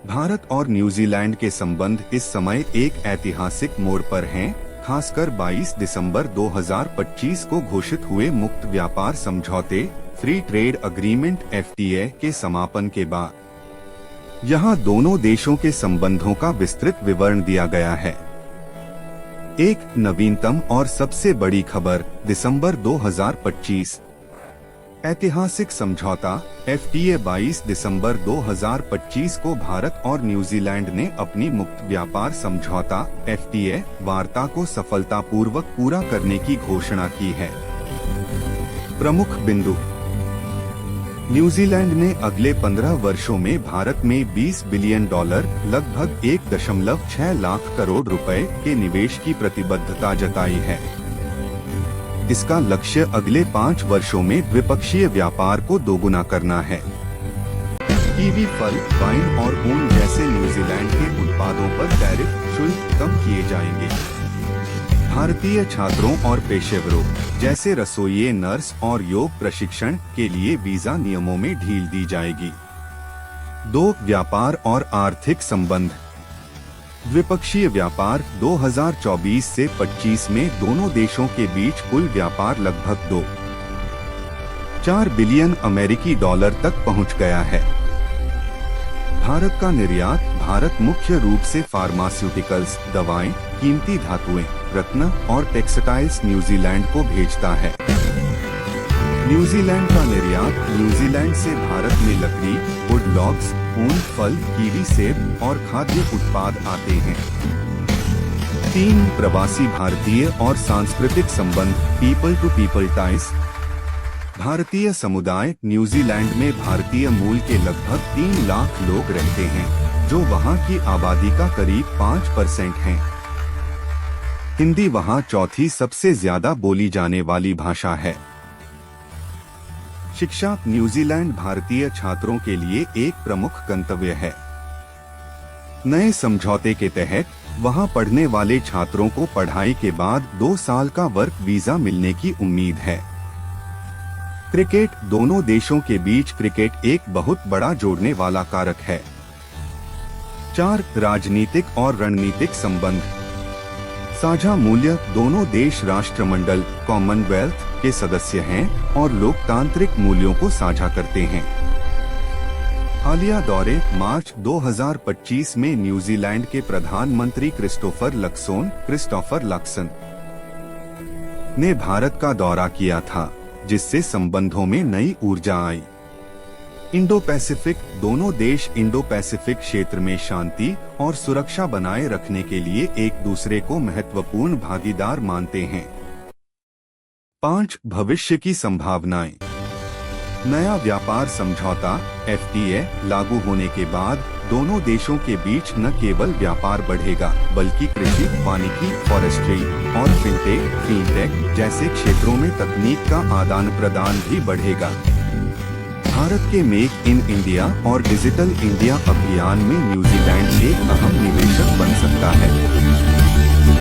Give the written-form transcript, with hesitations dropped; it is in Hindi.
भारत और न्यूजीलैंड के संबंध इस समय एक ऐतिहासिक मोड़ पर हैं, खासकर 22 दिसंबर 2025 को घोषित हुए मुक्त व्यापार समझौते फ्री ट्रेड अग्रीमेंट (FTA) के समापन के बाद। यहाँ दोनों देशों के संबंधों का विस्तृत विवरण दिया गया है। एक नवीनतम और सबसे बड़ी खबर दिसंबर 2025 ऐतिहासिक समझौता FTA 22 दिसंबर 2025 को भारत और न्यूजीलैंड ने अपनी मुक्त व्यापार समझौता FTA वार्ता को सफलतापूर्वक पूरा करने की घोषणा की है। प्रमुख बिंदु: न्यूजीलैंड ने अगले 15 वर्षों में भारत में $20 बिलियन लगभग 1.6 लाख करोड़ रुपए के निवेश की प्रतिबद्धता जताई है। इसका लक्ष्य अगले 5 वर्षों में द्विपक्षीय व्यापार को दोगुना करना है। कीवी फल, वाइन और ऊन जैसे न्यूजीलैंड के उत्पादों पर टैरिफ शुल्क कम किए जाएंगे। भारतीय छात्रों और पेशेवरों जैसे रसोइये, नर्स और योग प्रशिक्षण के लिए वीजा नियमों में ढील दी जाएगी। 2. व्यापार और आर्थिक संबंध। द्विपक्षीय व्यापार 2024 से 25 में दोनों देशों के बीच कुल व्यापार लगभग $4 बिलियन अमेरिकी डॉलर तक पहुंच गया है। भारत का निर्यात: भारत मुख्य रूप से फार्मास्यूटिकल्स, दवाएं, कीमती धातुएं, रत्न और टेक्सटाइल्स न्यूजीलैंड को भेजता है। न्यूजीलैंड का निर्यात: न्यूजीलैंड से भारत में लकड़ी, वुड लॉग्स, ऊन, फल, कीवी, सेब और खाद्य उत्पाद आते हैं। 3. प्रवासी भारतीय और सांस्कृतिक संबंध पीपल टू पीपल टाइज। भारतीय समुदाय: न्यूजीलैंड में भारतीय मूल के लगभग 3 लाख लोग रहते हैं, जो वहां की आबादी का करीब 5% है। हिंदी वहां चौथी सबसे ज्यादा बोली जाने वाली भाषा है। शिक्षा: न्यूजीलैंड भारतीय छात्रों के लिए एक प्रमुख गंतव्य है। नए समझौते के तहत वहां पढ़ने वाले छात्रों को पढ़ाई के बाद 2 साल का वर्क वीजा मिलने की उम्मीद है। क्रिकेट: दोनों देशों के बीच क्रिकेट एक बहुत बड़ा जोड़ने वाला कारक है। 4. राजनीतिक और रणनीतिक संबंध। साझा मूल्य: दोनों देश राष्ट्रमंडल कॉमनवेल्थ के सदस्य हैं और लोकतांत्रिक मूल्यों को साझा करते हैं। हालिया दौरे: मार्च 2025 में न्यूजीलैंड के प्रधानमंत्री क्रिस्टोफर लक्सन ने भारत का दौरा किया था, जिससे संबंधों में नई ऊर्जा आई। इंडो पैसिफिक: दोनों देश इंडो पैसिफिक क्षेत्र में शांति और सुरक्षा बनाए रखने के लिए एक दूसरे को महत्वपूर्ण भागीदार मानते हैं। 5. भविष्य की संभावनाएं। नया व्यापार समझौता FTA लागू होने के बाद दोनों देशों के बीच न केवल व्यापार बढ़ेगा, बल्कि कृषि, वानिकी, फॉरेस्ट्री और फिनटेक जैसे क्षेत्रों में तकनीक का आदान प्रदान भी बढ़ेगा। भारत के मेक इन इंडिया और डिजिटल इंडिया अभियान में न्यूजीलैंड एक अहम निवेशक बन सकता है।